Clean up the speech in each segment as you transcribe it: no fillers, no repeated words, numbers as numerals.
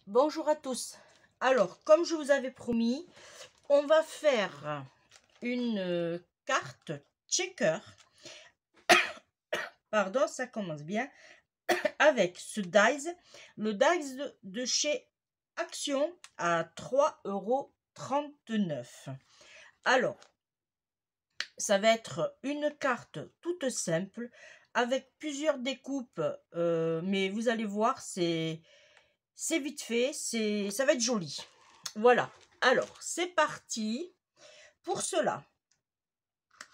Bonjour à tous. Alors, comme je vous avais promis, on va faire une carte checker. Pardon, ça commence bien. Avec ce dies, le dies de chez Action à 3,39 €. Alors, ça va être une carte toute simple avec plusieurs découpes, mais vous allez voir, c'est vite fait, ça va être joli. Voilà, alors c'est parti. Pour cela,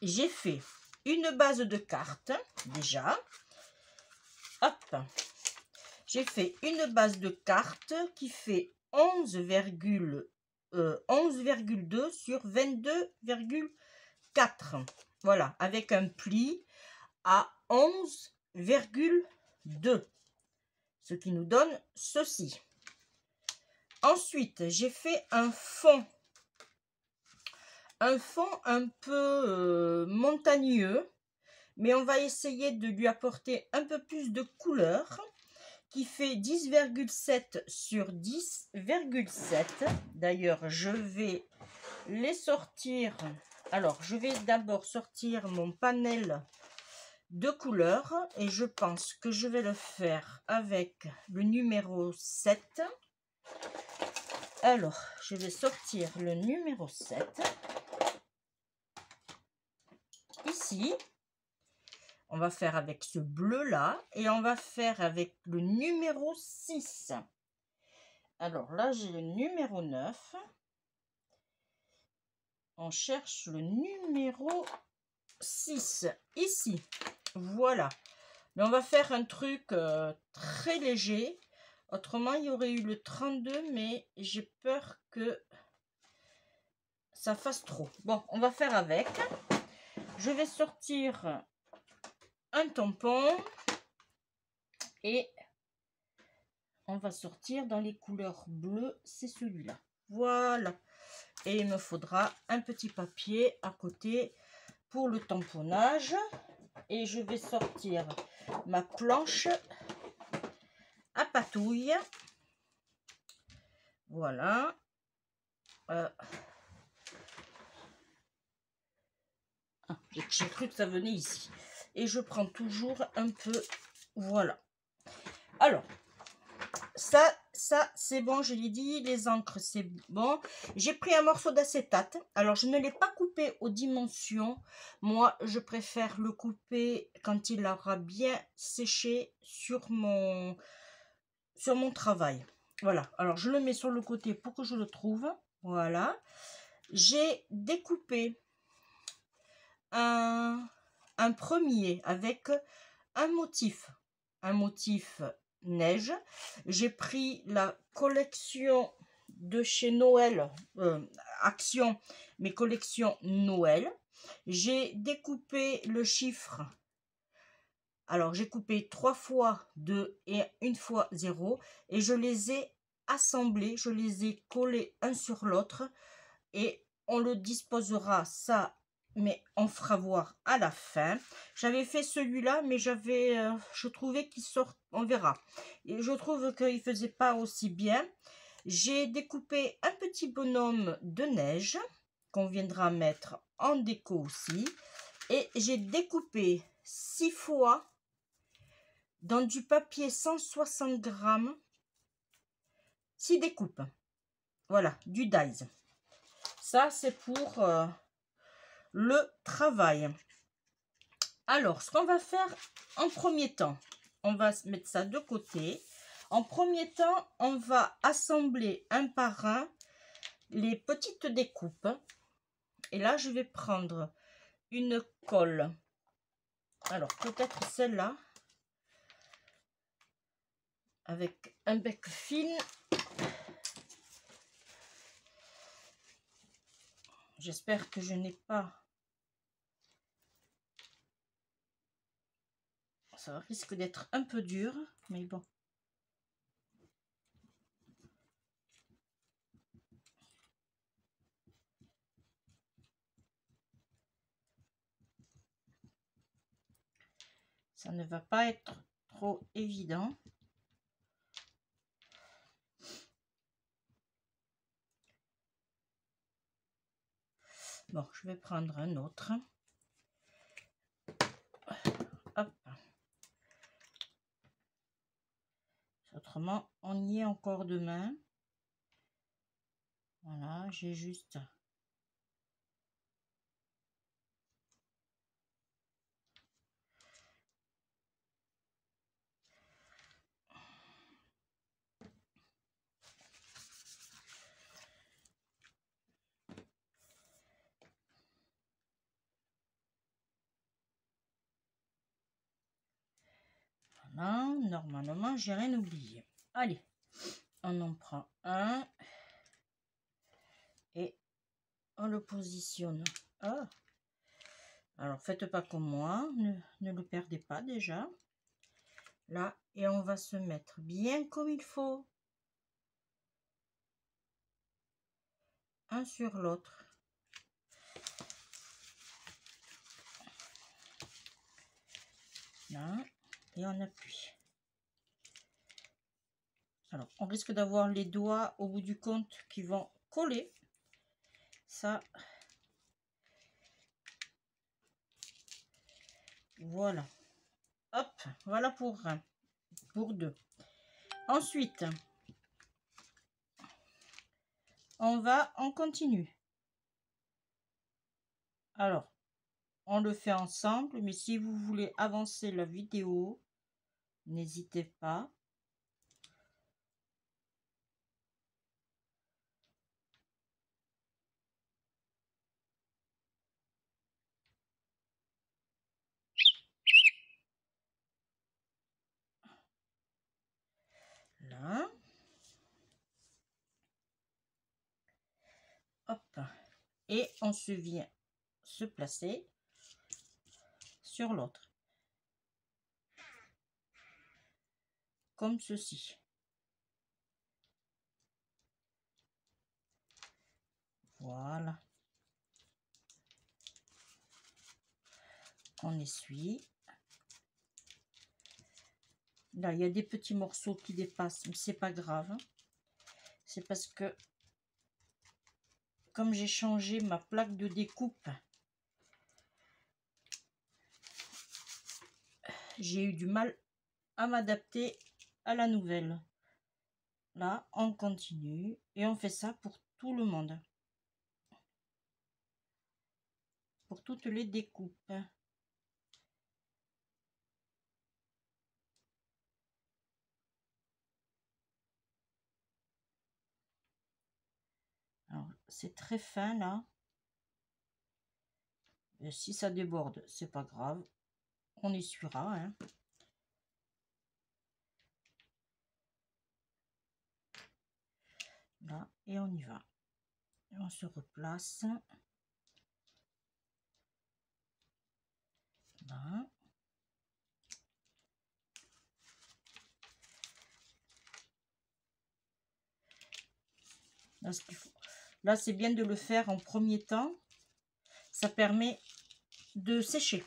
j'ai fait une base de cartes déjà. Hop, j'ai fait une base de cartes qui fait 11,2 sur 22,4. Voilà, avec un pli à 11,2, ce qui nous donne ceci. Ensuite, j'ai fait un fond un peu montagneux, mais on va essayer de lui apporter un peu plus de couleur, qui fait 10,7 sur 10,7. D'ailleurs, je vais les sortir. Alors, je vais d'abord sortir mon panel de couleurs et je pense que je vais le faire avec le numéro 7. Alors, je vais sortir le numéro 7. Ici, on va faire avec ce bleu là et on va faire avec le numéro 6. Alors là, j'ai le numéro 9. On cherche le numéro 6 ici. Voilà. Mais on va faire un truc très léger. Autrement, il y aurait eu le 32, mais j'ai peur que ça fasse trop. Bon, on va faire avec. Je vais sortir un tampon et on va sortir dans les couleurs bleues, c'est celui-là. Voilà. Et il me faudra un petit papier à côté pour le tamponnage. Et je vais sortir ma planche à patouille. Voilà. J'ai cru que ça venait ici. Et je prends toujours un peu. Voilà. Alors, ça c'est bon, je l'ai dit, les encres c'est bon. J'ai pris un morceau d'acétate. Alors je ne l'ai pas coupé aux dimensions. Moi je préfère le couper quand il aura bien séché sur mon travail. Voilà, alors je le mets sur le côté pour que je le trouve. Voilà, j'ai découpé un premier avec un motif neige. J'ai pris la collection de chez Noël, Action, mes collections Noël. J'ai découpé le chiffre. Alors j'ai coupé 3 fois 2 et 1 fois 0 et je les ai assemblés, je les ai collés un sur l'autre et on le disposera ça, mais on fera voir à la fin. J'avais fait celui-là, mais je trouvais qu'il sort, on verra. Et je trouve qu'il faisait pas aussi bien. J'ai découpé un petit bonhomme de neige qu'on viendra mettre en déco aussi. Et j'ai découpé 6 fois dans du papier 160 grammes, 6 découpes. Voilà, du dies. Ça, c'est pour le travail. Alors, ce qu'on va faire en premier temps, on va mettre ça de côté. En premier temps, on va assembler un par un les petites découpes. Et là, je vais prendre une colle. Alors, peut-être celle-là. Avec un bec fin. J'espère que je n'ai pas... Ça risque d'être un peu dur, mais bon. Ça ne va pas être trop évident. Bon, je vais prendre un autre. Hop. Autrement, on y est encore demain. Voilà, j'ai juste... Voilà, normalement, j'ai rien oublié. Allez, on en prend un. Et on le positionne. Ah. Alors, faites pas comme moi. Ne le perdez pas déjà. Là, et on va se mettre bien comme il faut. Un sur l'autre. Là, et on appuie. Alors, on risque d'avoir les doigts au bout du compte qui vont coller. Ça, voilà. Hop, voilà pour un, pour deux. Ensuite, on continue. Alors, on le fait ensemble, mais si vous voulez avancer la vidéo, n'hésitez pas. Là. Hop. Et on se vient se placer sur l'autre. Comme ceci. Voilà. On essuie. Là, il y a des petits morceaux qui dépassent, mais c'est pas grave. C'est parce que comme j'ai changé ma plaque de découpe, j'ai eu du mal à m'adapter à la nouvelle. Là, on continue et on fait ça pour tout le monde. Pour toutes les découpes. Alors, c'est très fin là. Et si ça déborde, c'est pas grave. On essuiera, hein. Là, et on y va. Et on se replace. Là. Là, là, c'est bien de le faire en premier temps. Ça permet de sécher.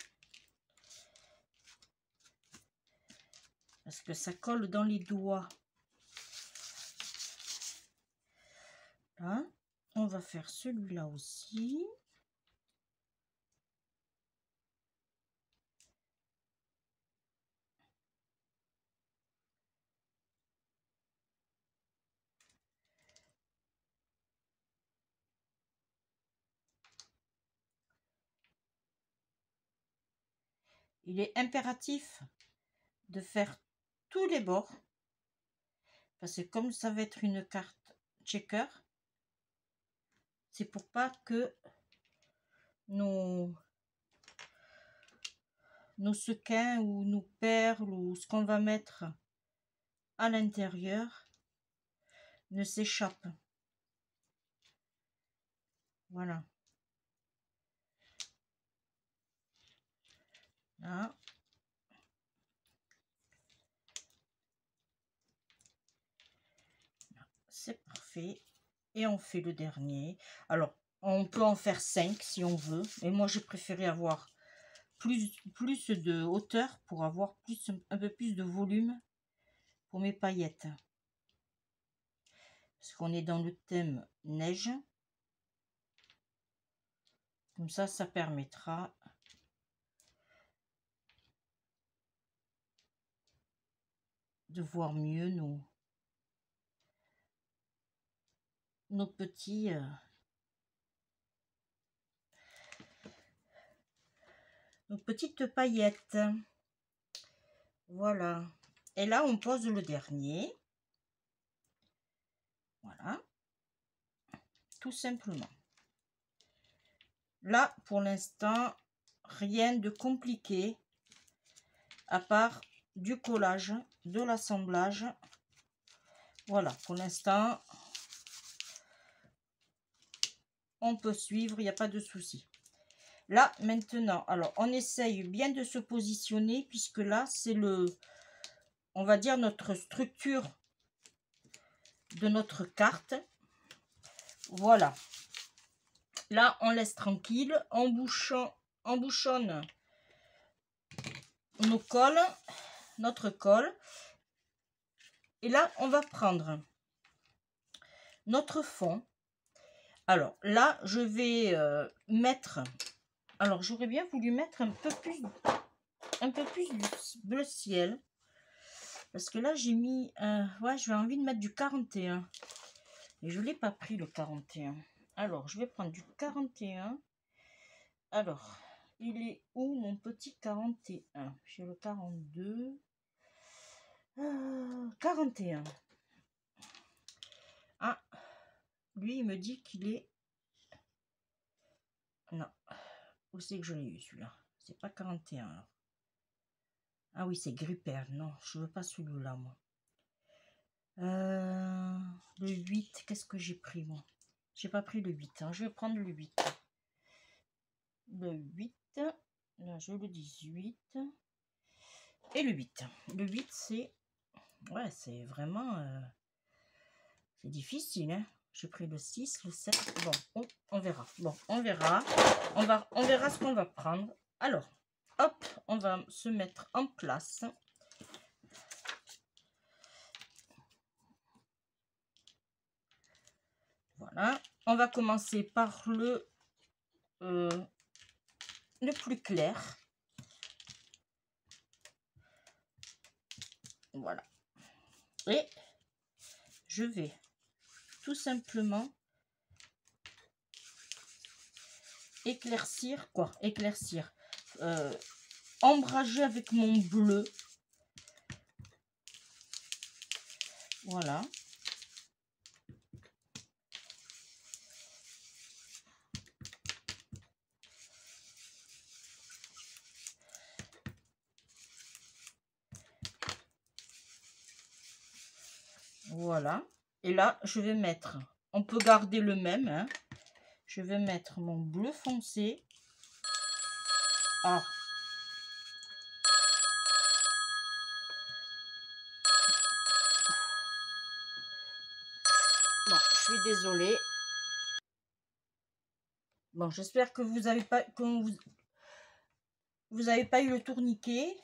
Parce que ça colle dans les doigts. Là, on va faire celui-là aussi. Il est impératif de faire tous les bords. Parce que comme ça va être une carte checker, c'est pour pas que nos sequins ou nos perles ou ce qu'on va mettre à l'intérieur ne s'échappe. Voilà. Là. C'est parfait. Et on fait le dernier. Alors, on peut en faire 5 si on veut. Mais moi, j'ai préféré avoir plus de hauteur pour avoir un peu plus de volume pour mes paillettes. Parce qu'on est dans le thème neige. Comme ça permettra de voir mieux nos petites paillettes. Voilà. Et là, on pose le dernier. Voilà. Tout simplement. Là, pour l'instant, rien de compliqué à part du collage, de l'assemblage. Voilà, pour l'instant, on peut suivre, il n'y a pas de souci. Là, maintenant, alors, on essaye bien de se positionner puisque là, c'est on va dire, notre structure de notre carte. Voilà. Là, on laisse tranquille, on bouchonne nos cols, notre colle. Et là, on va prendre notre fond. Alors là, je vais mettre... Alors, j'aurais bien voulu mettre un peu plus du bleu ciel. Parce que là, j'ai mis... ouais, j'ai envie de mettre du 41. Et je ne l'ai pas pris, le 41. Alors, je vais prendre du 41. Alors, il est où mon petit 41? J'ai le 42. 41. Ah, lui, il me dit qu'il est... Non. Où c'est que je l'ai eu, celui-là? C'est pas 41. Alors. Ah oui, c'est gris perle. Non, je veux pas celui-là, moi. Le 8, qu'est-ce que j'ai pris, moi? J'ai pas pris le 8. Hein. Je vais prendre le 8. Le 8. Là, j'ai le 18. Et le 8. Le 8, c'est... Ouais, c'est vraiment... c'est difficile, hein. J'ai pris le 6, le 7. Bon, on verra. Bon, on verra. On verra ce qu'on va prendre. Alors, hop, on va se mettre en place. Voilà. On va commencer par le plus clair. Voilà. Et je vais tout simplement éclaircir, ombrager avec mon bleu. Voilà. Voilà. Et là, je vais mettre, on peut garder le même, hein. Je vais mettre mon bleu foncé. Ah. Bon, je suis désolée. Bon, j'espère que vous n'avez pas, vous avez pas eu le tourniquet.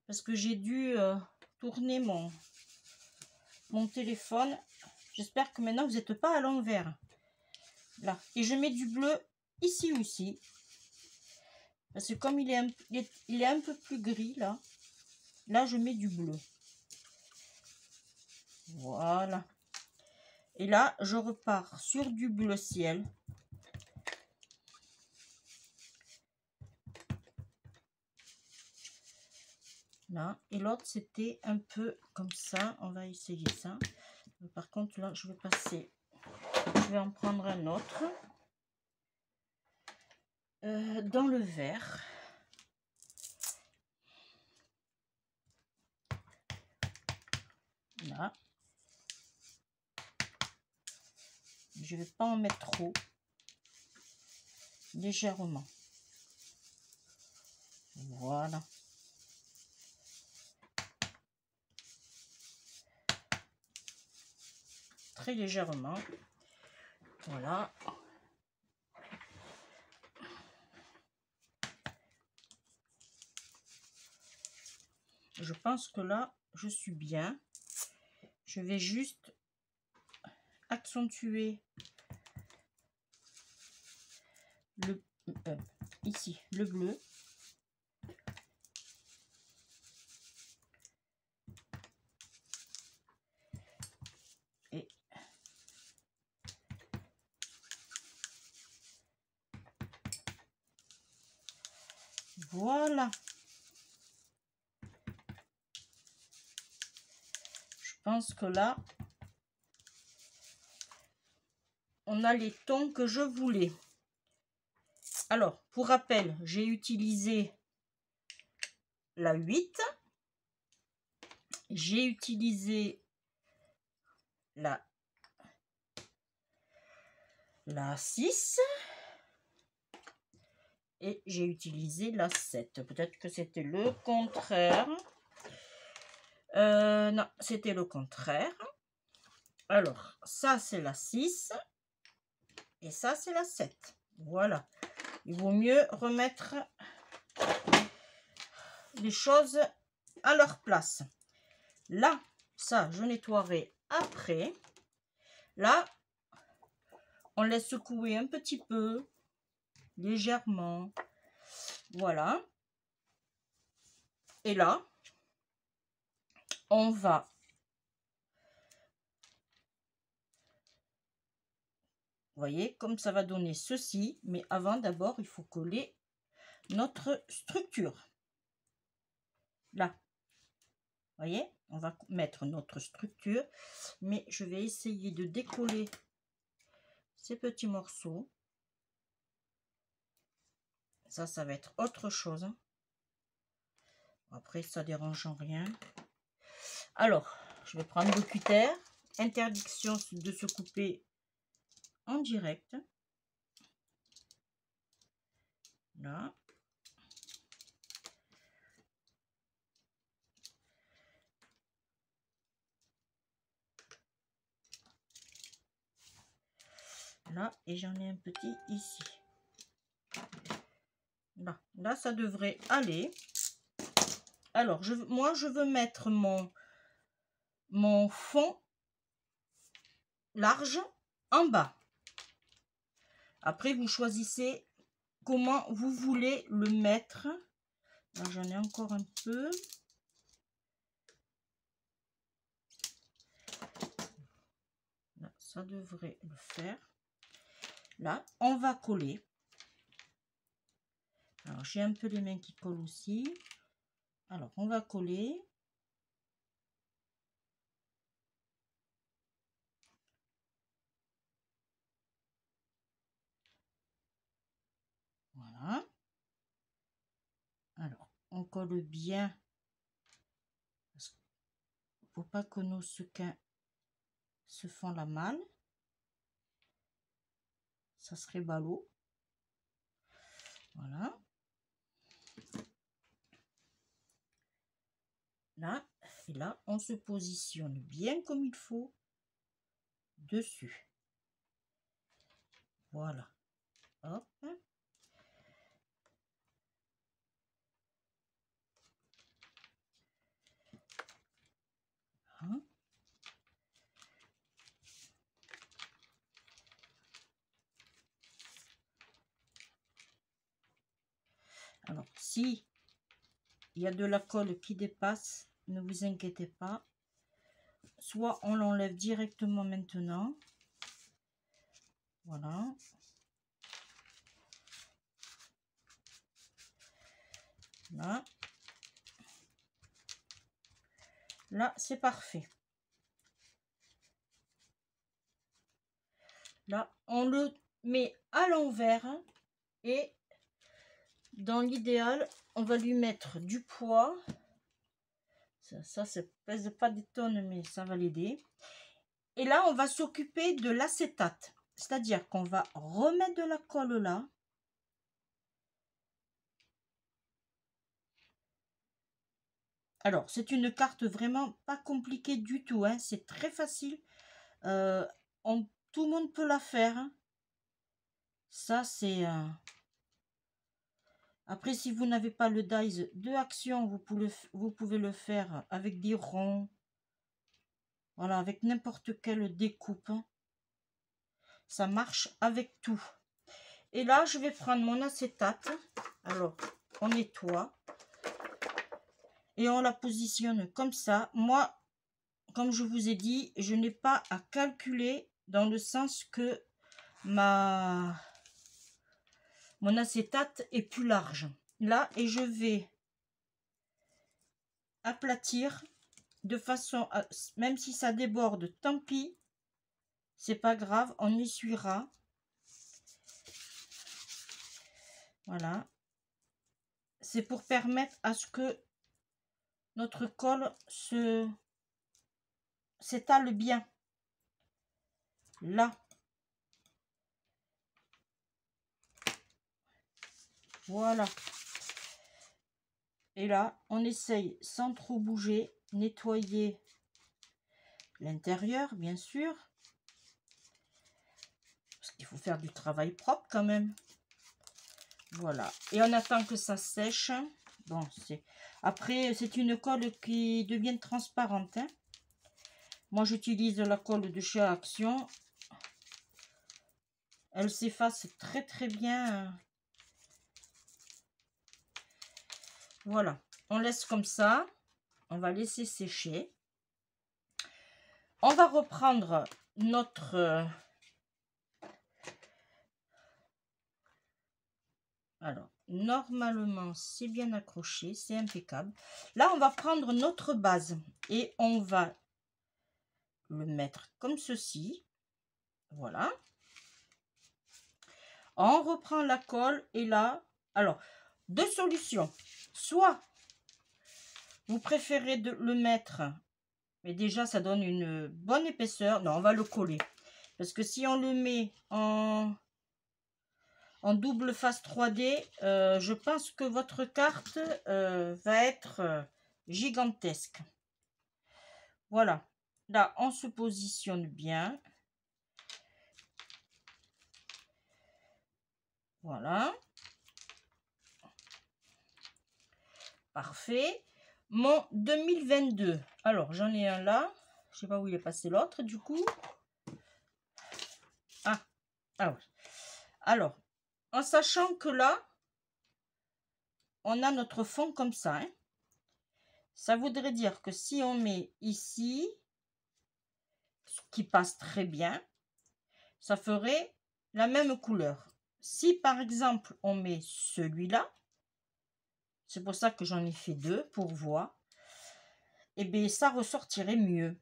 Parce que j'ai dû tourner mon téléphone. J'espère que maintenant vous n'êtes pas à l'envers. Là. Et je mets du bleu ici aussi. Parce que comme il est un peu plus gris là. Là je mets du bleu. Voilà. Et là je repars sur du bleu ciel. Là. Et l'autre c'était un peu comme ça. On va essayer ça. Par contre là je vais passer. Je vais en prendre un autre. Dans le vert. Là. Je ne vais pas en mettre trop. Légèrement. Voilà. Très légèrement. Voilà. Je pense que là, je suis bien. Je vais juste accentuer ici le bleu. Et voilà. Je pense que là, on a les tons que je voulais. Alors, pour rappel, j'ai utilisé la 8. J'ai utilisé la 6. Et j'ai utilisé la 7. Peut-être que c'était le contraire. Non, c'était le contraire. Alors, ça, c'est la 6. Et ça, c'est la 7. Voilà. Il vaut mieux remettre les choses à leur place. Là, ça, je nettoierai après. Là, on laisse secouer un petit peu, légèrement. Voilà. Et là, on va vous voyez, comme ça va donner ceci. Mais avant, d'abord, il faut coller notre structure. Là. Vous voyez, on va mettre notre structure. Mais je vais essayer de décoller ces petits morceaux. Ça va être autre chose. Après, ça dérange en rien. Alors, je vais prendre le cutter. Interdiction de se couper en direct. Là. Là, et j'en ai un petit ici. Là, ça devrait aller. Alors, moi, je veux mettre mon fond large en bas. Après, vous choisissez comment vous voulez le mettre. Là, j'en ai encore un peu. Là, ça devrait le faire. Là, on va coller. Alors, j'ai un peu les mains qui collent aussi. Alors, on va coller. Voilà. Alors, on colle bien. Parce qu'il ne faut pas que nos sequins se font la malle. Ça serait ballot. Voilà. Là, et là, on se positionne bien comme il faut dessus. Voilà. Hop. Hein. Alors, si il y a de la colle qui dépasse, ne vous inquiétez pas. Soit on l'enlève directement maintenant. Voilà. Là. Là, c'est parfait. Là, on le met à l'envers et dans l'idéal, on va lui mettre du poids. Ça pèse pas des tonnes, mais ça va l'aider. Et là, on va s'occuper de l'acétate. C'est-à-dire qu'on va remettre de la colle là. Alors, c'est une carte vraiment pas compliquée du tout. Hein. C'est très facile. Tout le monde peut la faire. Hein. Ça, c'est... Après, si vous n'avez pas le dies de action, vous pouvez le faire avec des ronds. Voilà, avec n'importe quelle découpe. Ça marche avec tout. Et là, je vais prendre mon acétate. Alors, on nettoie. Et on la positionne comme ça. Moi, comme je vous ai dit, je n'ai pas à calculer dans le sens que mon acétate est plus large. Là, et je vais aplatir de façon à, même si ça déborde, tant pis, c'est pas grave, on essuiera. Voilà. C'est pour permettre à ce que notre colle s'étale bien. Là. Voilà. Et là, on essaye sans trop bouger, nettoyer l'intérieur, bien sûr. Parce qu'il faut faire du travail propre quand même. Voilà. Et on attend que ça sèche. Bon, après, c'est une colle qui devient transparente, hein. Moi, j'utilise la colle de chez Action. Elle s'efface très très bien. Voilà. On laisse comme ça. On va laisser sécher. On va reprendre notre... Alors, normalement, c'est bien accroché, c'est impeccable. Là, on va prendre notre base et on va le mettre comme ceci. Voilà. On reprend la colle et là, alors, deux solutions. Soit vous préférez le mettre, mais déjà, ça donne une bonne épaisseur. Non, on va le coller. Parce que si on le met en double face 3D, je pense que votre carte va être gigantesque. Voilà, là on se positionne bien. Voilà. Parfait. Mon 2022. Alors j'en ai un là. Je sais pas où il est passé l'autre du coup. Ah oui. Alors, en sachant que là, on a notre fond comme ça, hein. Ça voudrait dire que si on met ici, ce qui passe très bien, ça ferait la même couleur. Si par exemple on met celui-là, c'est pour ça que j'en ai fait deux pour voir, et bien ça ressortirait mieux.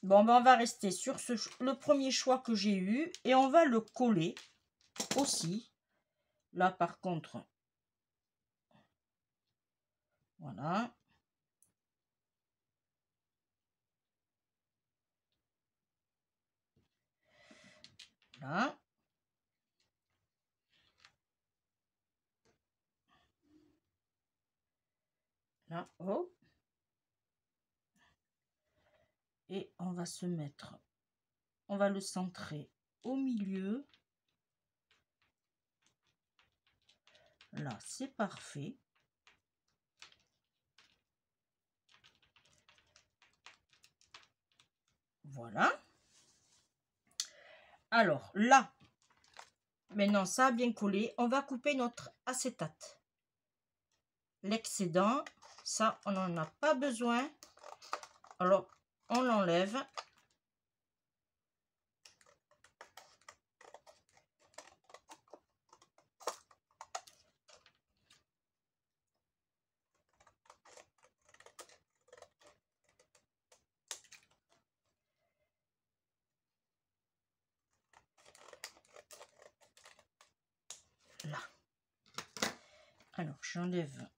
Bon, ben on va rester sur le premier choix que j'ai eu et on va le coller aussi. Là par contre, voilà. Là. Là, oh. Et on va se mettre, on va le centrer au milieu. Là, c'est parfait. Voilà. Alors là, maintenant ça a bien collé, on va couper notre acétate. L'excédent, ça on n'en a pas besoin. Alors on l'enlève. Là. Alors j'enlève.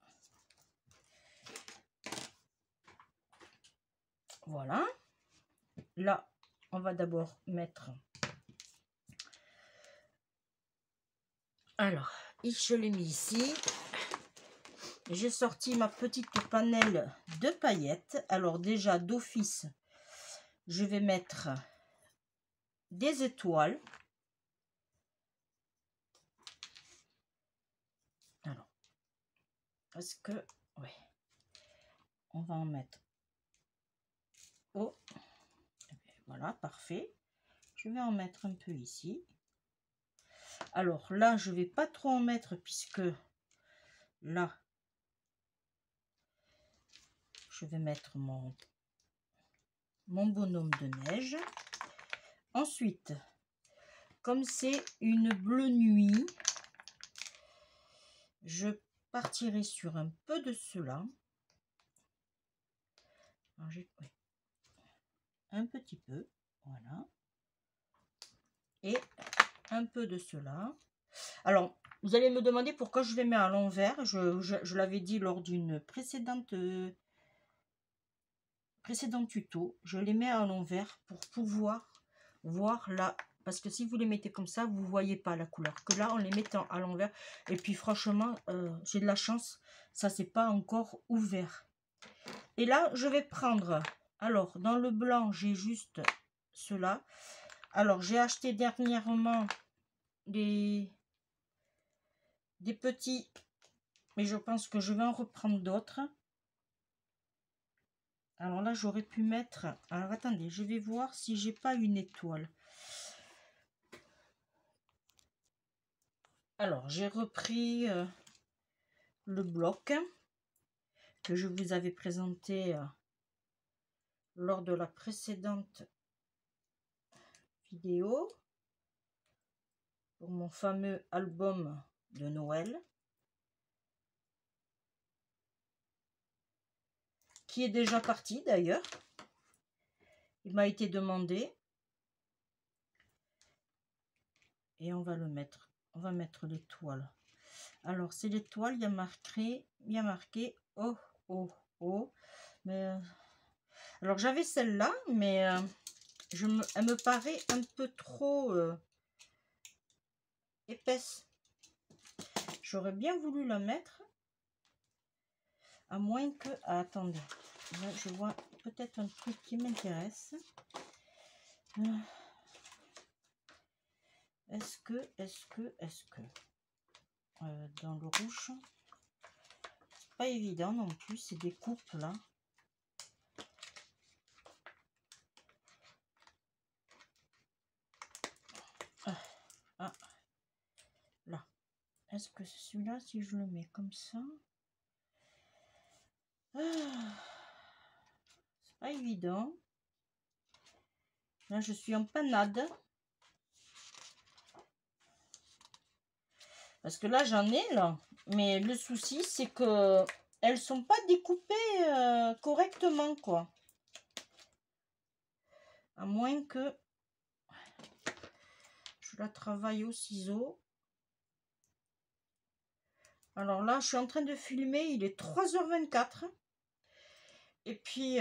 Voilà. Là, on va d'abord mettre. Alors, je l'ai mis ici. J'ai sorti ma petite panelle de paillettes. Alors déjà d'office, je vais mettre des étoiles. Alors, parce que, ouais, on va en mettre. Oh, voilà, parfait. Je vais en mettre un peu ici. Alors là, je vais pas trop en mettre puisque là, je vais mettre mon bonhomme de neige. Ensuite, comme c'est une bleue nuit, je partirai sur un peu de cela. Alors, oui, un petit peu, voilà. Et un peu de cela. Alors, vous allez me demander pourquoi je les mets à l'envers. Je l'avais dit lors d'une précédent tuto. Je les mets à l'envers pour pouvoir voir là. Parce que si vous les mettez comme ça, vous ne voyez pas la couleur. Que là, en les mettant à l'envers. Et puis franchement, j'ai de la chance. Ça, c'est pas encore ouvert. Et là, je vais prendre... Alors, dans le blanc, j'ai juste cela. Alors, j'ai acheté dernièrement des petits, mais je pense que je vais en reprendre d'autres. Alors là, j'aurais pu mettre... Alors, attendez, je vais voir si j'ai pas une étoile. Alors, j'ai repris le bloc que je vous avais présenté lors de la précédente vidéo pour mon fameux album de Noël qui est déjà parti d'ailleurs. Il m'a été demandé et on va le mettre. On va mettre l'étoile. Alors c'est l'étoile, il y a marqué oh oh oh. Mais alors j'avais celle-là, mais elle me paraît un peu trop épaisse. J'aurais bien voulu la mettre, à moins que... Ah, attendez, là, je vois peut-être un truc qui m'intéresse. Est-ce que dans le rouge, c'est pas évident non plus, c'est des coupes là. Ah, là. Est-ce que c'est celui-là, si je le mets comme ça? C'est pas évident. Là, je suis en panade. Parce que là, j'en ai là. Mais le souci, c'est que elles sont pas découpées correctement, quoi. À moins que je la travaille au ciseau. Alors là, je suis en train de filmer. Il est 3h24. Et puis,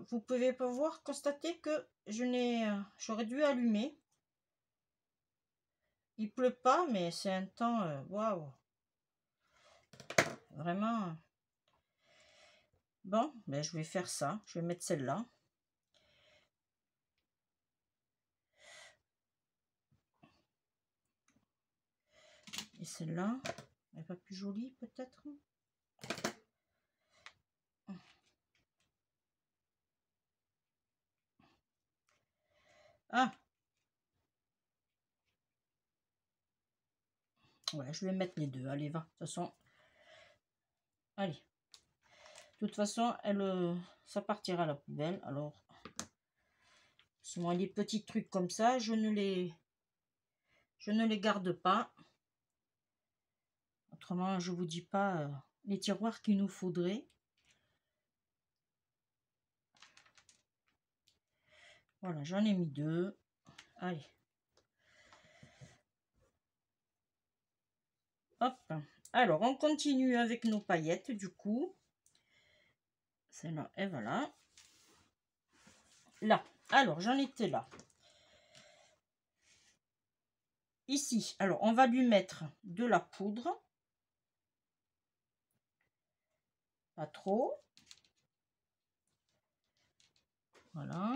vous pouvez pas voir, constater que j'aurais dû allumer. Il pleut pas, mais c'est un temps... Waouh! Vraiment... Bon, ben je vais faire ça. Je vais mettre celle-là. Et celle-là, elle n'est pas plus jolie peut-être? Ah! Ouais, je vais mettre les deux. Allez, va. De toute façon... Allez. De toute façon, ça partira à la poubelle. Alors, souvent les petits trucs comme ça, je ne les garde pas. Autrement, je vous dis pas les tiroirs qu'il nous faudrait. Voilà, j'en ai mis deux. Allez. Hop. Alors, on continue avec nos paillettes, du coup. Celle-là, et voilà. Là. Alors, j'en étais là. Ici, alors, on va lui mettre de la poudre. Pas trop. Voilà.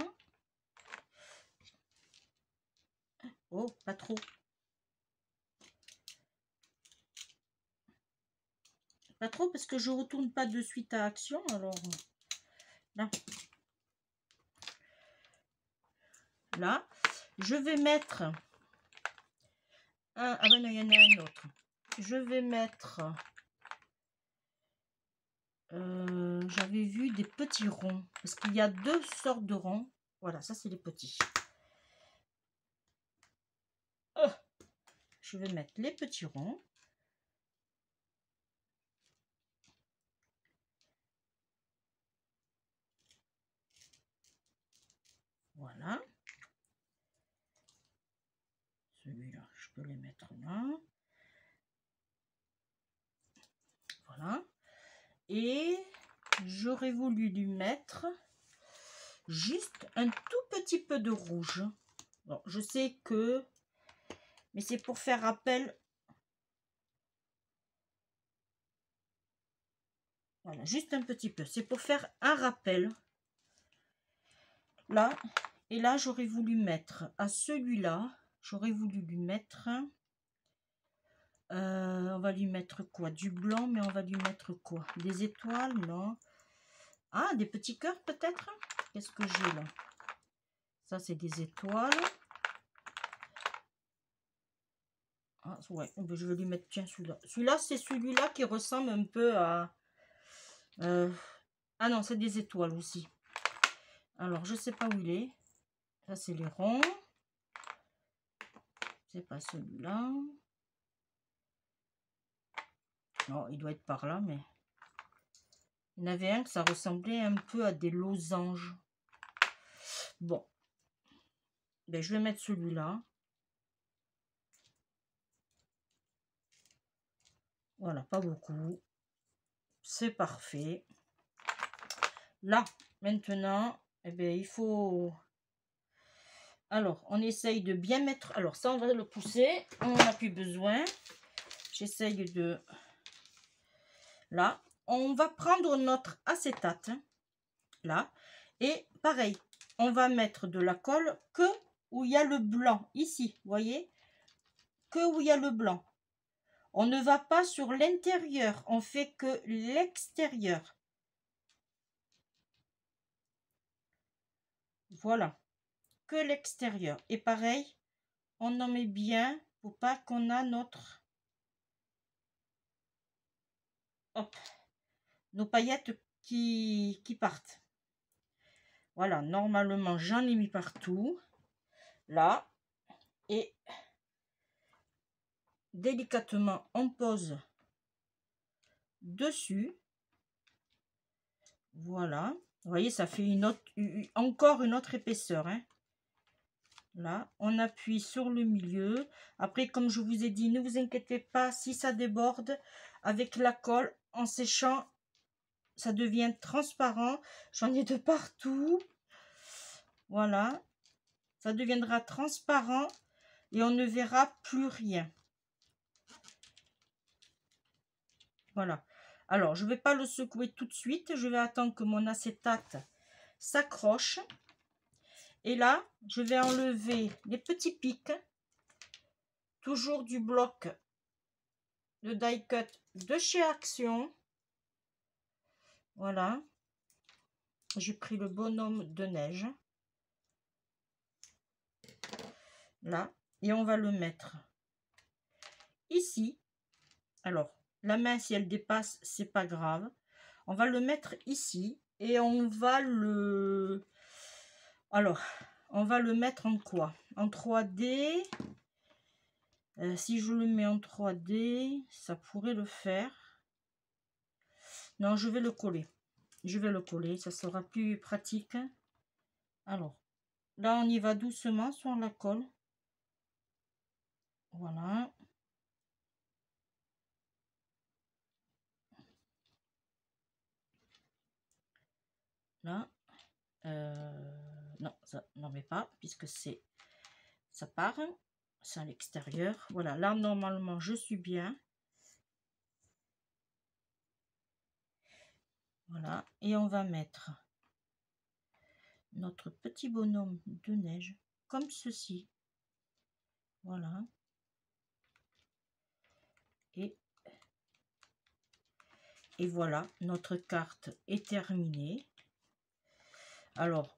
Oh, pas trop. Pas trop parce que je retourne pas de suite à action. Alors, là. Là. Je vais mettre Ah ben non, il y en a un autre. Je vais mettre... j'avais vu des petits ronds. Parce qu'il y a deux sortes de ronds. Voilà, ça c'est les petits. Je vais mettre les petits ronds. Voilà. Celui-là, je peux les mettre là. Voilà. Et j'aurais voulu lui mettre juste un tout petit peu de rouge. Bon, je sais que... Mais c'est pour faire rappel. Voilà, juste un petit peu. C'est pour faire un rappel. Là. Et là, j'aurais voulu mettre à celui-là. J'aurais voulu lui mettre... on va lui mettre quoi? Du blanc, mais on va lui mettre quoi? Des étoiles, non? Ah, des petits cœurs peut-être? Qu'est-ce que j'ai là? Ça, c'est des étoiles. Ah, ouais, je vais lui mettre, tiens, celui-là. Celui-là, c'est celui-là qui ressemble un peu à... ah non, c'est des étoiles aussi. Alors, je sais pas où il est. Ça, c'est les ronds. C'est pas celui-là. Non, il doit être par là, mais... Il y en avait un que ça ressemblait un peu à des losanges. Bon. Ben, je vais mettre celui-là. Voilà, pas beaucoup. C'est parfait. Là, maintenant, eh bien, il faut... Alors, on essaye de bien mettre... Alors, ça, on va le pousser. On n'en a plus besoin. J'essaye de... Là, on va prendre notre acétate. Là. Et pareil, on va mettre de la colle que où il y a le blanc. Ici, vous voyez? Que où il y a le blanc. On ne va pas sur l'intérieur. On fait que l'extérieur. Voilà. Que l'extérieur. Et pareil, on en met bien pour pas qu'on a notre... Hop. Nos paillettes qui partent. Voilà, normalement, j'en ai mis partout. Là. Et délicatement, on pose dessus. Voilà. Vous voyez, ça fait encore une autre épaisseur. Hein. Là, on appuie sur le milieu. Après, comme je vous ai dit, ne vous inquiétez pas si ça déborde. Avec la colle, en séchant, ça devient transparent. J'en ai de partout. Voilà. Ça deviendra transparent et on ne verra plus rien. Voilà. Alors, je ne vais pas le secouer tout de suite. Je vais attendre que mon acétate s'accroche. Et là, je vais enlever les petits pics. Toujours du bloc de die cut de chez Action. Voilà. J'ai pris le bonhomme de neige. Là. Et on va le mettre ici. Alors, la main, si elle dépasse, c'est pas grave. On va le mettre ici. Et on va le... Alors, on va le mettre en quoi? En 3D. Si je le mets en 3D, ça pourrait le faire. Non, je vais le coller. Je vais le coller, ça sera plus pratique. Alors, là, on y va doucement sur la colle. Voilà. Là. Non, ça n'en met pas, puisque c'est... Ça part. C'est à l'extérieur. Voilà, là, normalement, je suis bien. Voilà. Et on va mettre notre petit bonhomme de neige, comme ceci. Voilà. Et voilà, notre carte est terminée. Alors,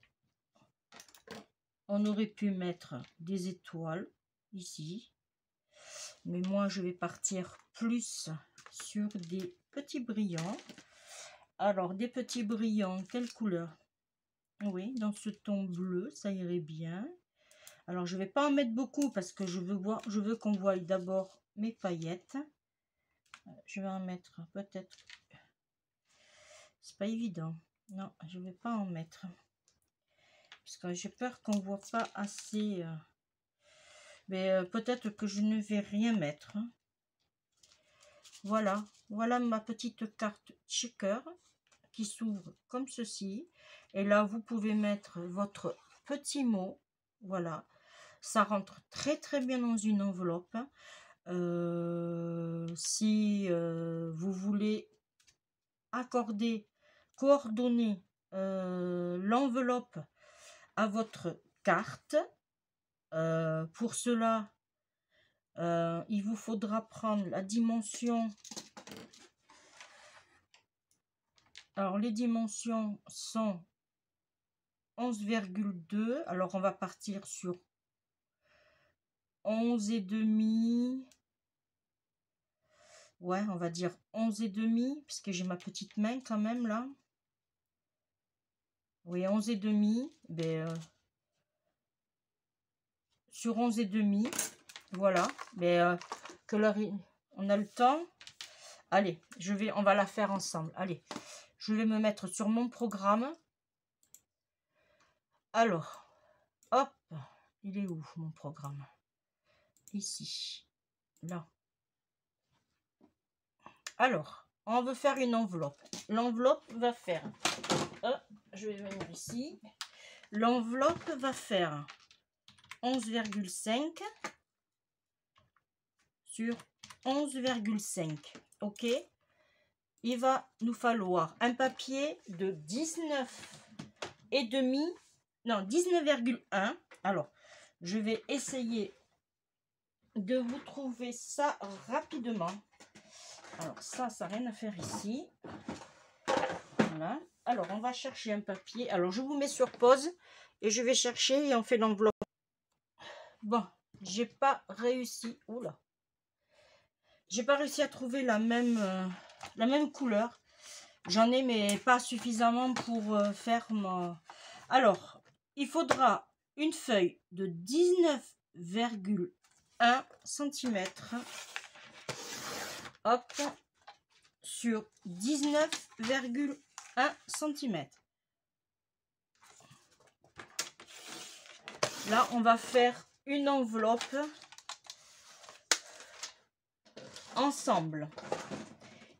on aurait pu mettre des étoiles ici. Mais moi, je vais partir plus sur des petits brillants. Alors, des petits brillants, quelle couleur? Oui, dans ce ton bleu, ça irait bien. Alors, je vais pas en mettre beaucoup parce que je veux qu'on voie d'abord mes paillettes. Je vais en mettre peut-être. C'est pas évident. Non, je vais pas en mettre. Parce que j'ai peur qu'on voit pas assez. Mais peut-être que je ne vais rien mettre. Voilà. Voilà ma petite carte checker qui s'ouvre comme ceci. Et là, vous pouvez mettre votre petit mot. Voilà. Ça rentre très très bien dans une enveloppe. Si vous voulez coordonner l'enveloppe à votre carte, pour cela, il vous faudra prendre la dimension. Alors, les dimensions sont 11,2. Alors, on va partir sur 11,5. Ouais, on va dire 11,5, parce que j'ai ma petite main quand même là. Oui, 11,5. Ben, sur 11,5. Voilà. Mais que l'heure on a le temps. Allez, on va la faire ensemble. Allez, je vais me mettre sur mon programme. Alors, hop, il est où mon programme? Ici, là. Alors, on veut faire une enveloppe. L'enveloppe va faire, je vais venir ici. L'enveloppe va faire 11,5 sur 11,5. Ok. Il va nous falloir un papier de 19,5. Non, 19,1. Alors, je vais essayer de vous trouver ça rapidement. Alors, ça n'a rien à faire ici. Voilà. Alors, on va chercher un papier. Alors, je vous mets sur pause et je vais chercher et on fait l'enveloppe. Bon, j'ai pas réussi. Oula. J'ai pas réussi à trouver la même couleur. J'en ai, mais pas suffisamment pour faire mon... Alors, il faudra une feuille de 19,1 cm. Hop, sur 19,1 cm. Là, on va faire une enveloppe ensemble.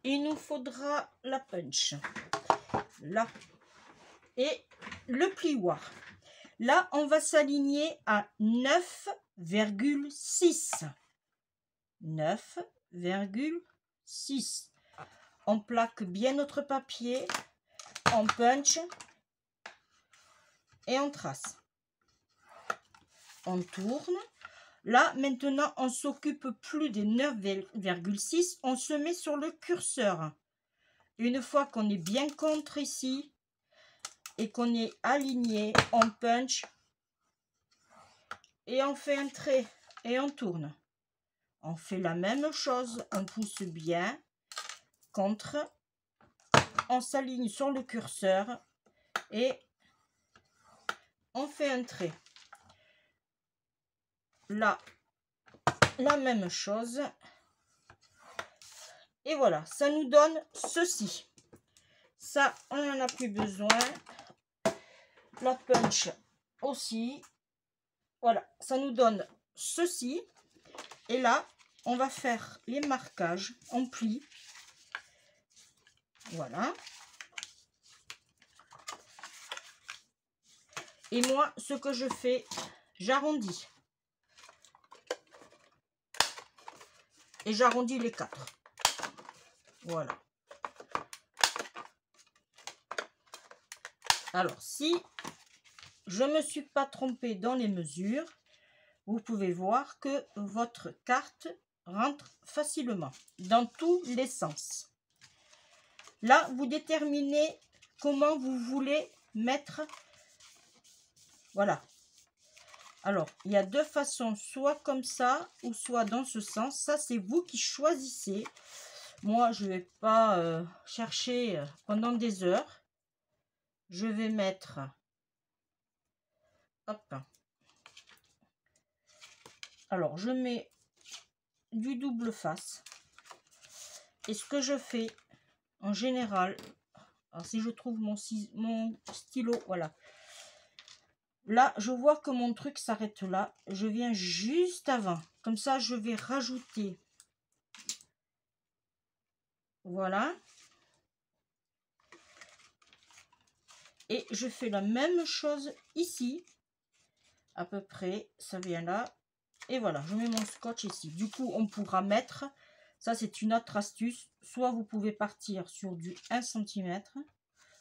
Il nous faudra la punch. Là. Et le plioir. Là, on va s'aligner à 9,6. 9,6. On plaque bien notre papier, on punch et on trace. On tourne. Là, maintenant, on s'occupe plus des 9,6. On se met sur le curseur. Une fois qu'on est bien contre ici et qu'on est aligné, on punch et on fait un trait et on tourne. On fait la même chose. On pousse bien contre. On s'aligne sur le curseur et on fait un trait. Là, la même chose. Et voilà, ça nous donne ceci. Ça, on n'en a plus besoin. La punch aussi. Voilà, ça nous donne ceci. Et là, on va faire les marquages en pli. Voilà. Et moi, ce que je fais, j'arrondis. Et j'arrondis les 4. Voilà. Alors, si je ne me suis pas trompée dans les mesures, vous pouvez voir que votre carte rentre facilement dans tous les sens. Là, vous déterminez comment vous voulez mettre. Voilà. Alors, il y a deux façons, soit comme ça ou soit dans ce sens. Ça, c'est vous qui choisissez. Moi, je ne vais pas chercher pendant des heures. Je vais mettre... Hop. Alors, je mets du double face. Et ce que je fais, en général... Alors, si je trouve mon stylo, voilà. Là, je vois que mon truc s'arrête là. Je viens juste avant. Comme ça, je vais rajouter. Voilà. Et je fais la même chose ici. À peu près, ça vient là. Et voilà, je mets mon scotch ici. Du coup, on pourra mettre... Ça, c'est une autre astuce. Soit vous pouvez partir sur du 1 cm.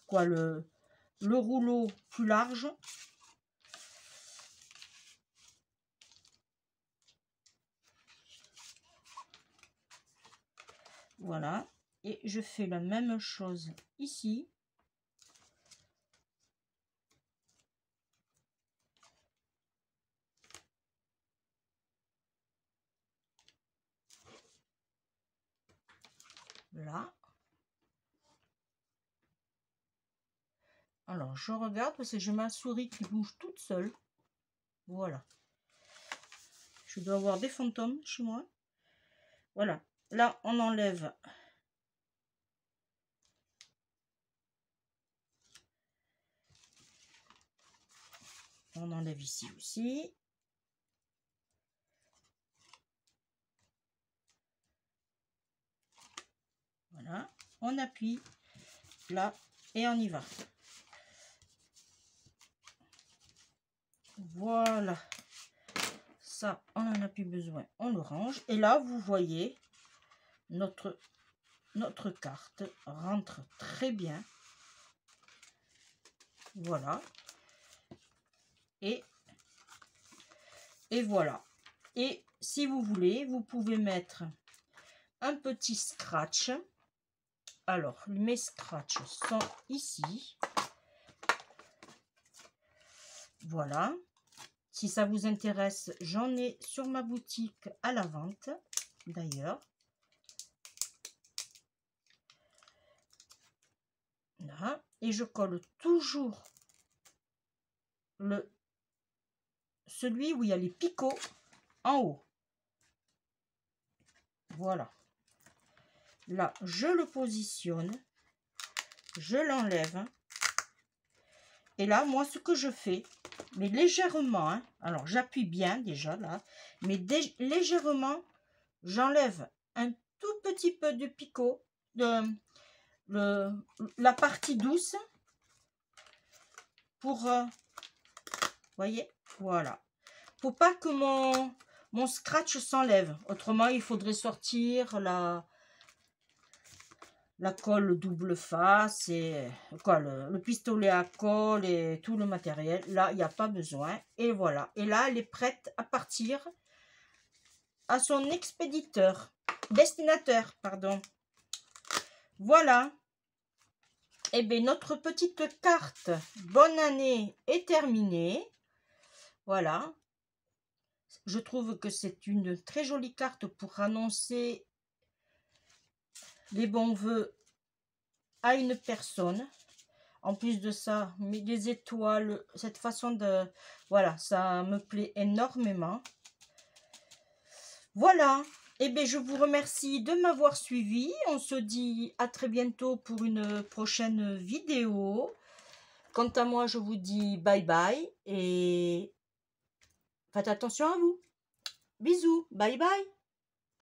Quoi, le rouleau plus large. Voilà. Et je fais la même chose ici. Là. Alors, je regarde parce que j'ai ma souris qui bouge toute seule. Voilà. Je dois avoir des fantômes chez moi. Voilà. Là, on enlève. On enlève ici aussi. Voilà. On appuie là et on y va. Voilà. Ça, on n'en a plus besoin. On le range. Et là, vous voyez, notre carte rentre très bien. Voilà. Et voilà. Et si vous voulez, vous pouvez mettre un petit scratch. Alors, mes scratchs sont ici. Voilà. Si ça vous intéresse, j'en ai sur ma boutique à la vente, d'ailleurs. Là. Et je colle toujours celui où il y a les picots en haut. Voilà. Là, je le positionne. Je l'enlève. Et là, moi, ce que je fais, mais légèrement, hein, alors j'appuie bien déjà là, mais légèrement, j'enlève un tout petit peu de picot, la partie douce, pour, voyez, voilà, pour pas que mon scratch s'enlève. Autrement, il faudrait sortir la colle double face et quoi, le pistolet à colle et tout le matériel. Là, il n'y a pas besoin. Et voilà. Et là, elle est prête à partir à son destinateur, pardon. Voilà. Et bien, notre petite carte bonne année est terminée. Voilà. Je trouve que c'est une très jolie carte pour annoncer les bons vœux à une personne. En plus de ça, mais des étoiles, cette façon de... Voilà, ça me plaît énormément. Voilà. Et bien, je vous remercie de m'avoir suivi. On se dit à très bientôt pour une prochaine vidéo. Quant à moi, je vous dis bye bye et faites attention à vous. Bisous, bye bye.